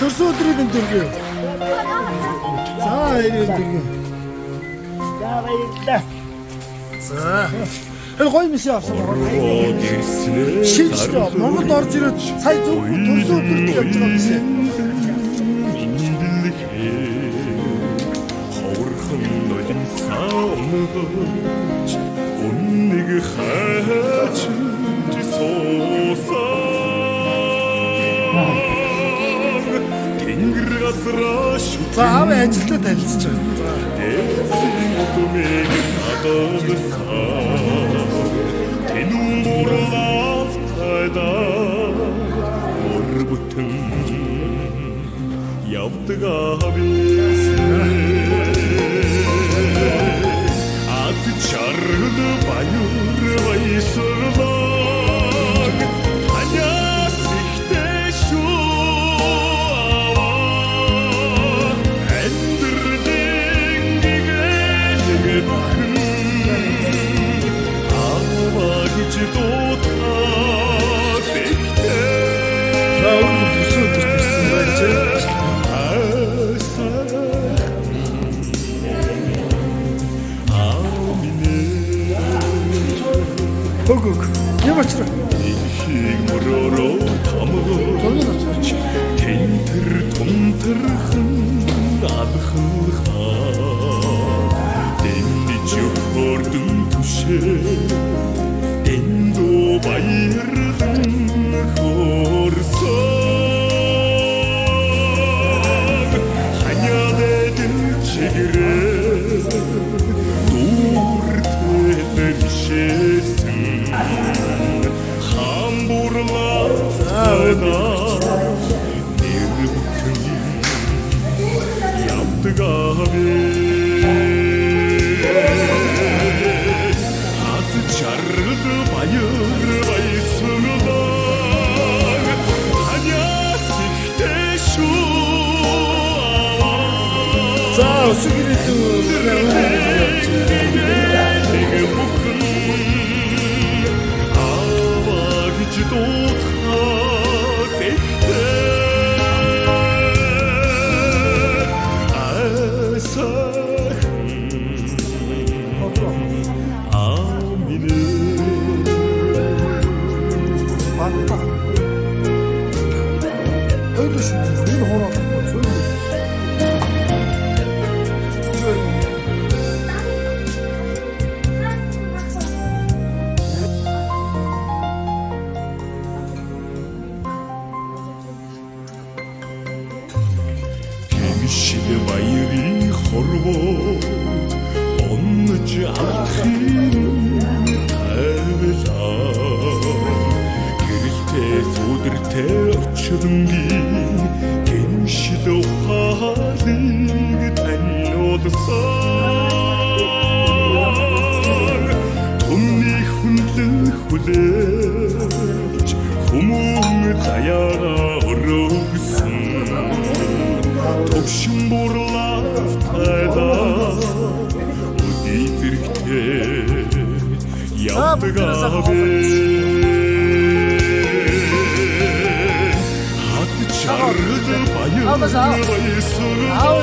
төрсөн өдрийн мэндийг. За баярлалаа. За баярлалаа. За. Гой мишээ авсан. Шинжлэх Монгол орж ирээд сая зөвхөн төрсөн өдрөд явж байгаа мишээ. Хаврхан ноён саамгаж үннийг хайж суусан. Тэнгэр газраа шүтэн. За аав ажилдаа танилцж байгаа. Дэсийн түмийг садагсан. Тэнүүн бурлаас тайдаа өрбөтөн явдаг аби. Ад чаргад баяр баясгалаа. Таняс ихтэй шүү. Хөгөг. Ямаачраа. Ихийг мөрөөрөө тамгаж тэнтэр тунтэрхэн алхахаа. Дэнди чөхөрдөн түшээ эндо баярхан хорсон. Ханяадэдэн чигрээ дүүртэй бишээсэн. За Шилэ баярын хорвоо онж авахын тавилаа. Гэрэлтэй сүдэртэй орчдонгийн гэмшил ухаалыг таниулсан. Түмний хүнлэн хүлээж хүмүүн заяага өргөсөн. Төвшин бурлаа тайдаа өдий зэрэгтэй явдаг аби. Хат чаргад баяр баясгалаа.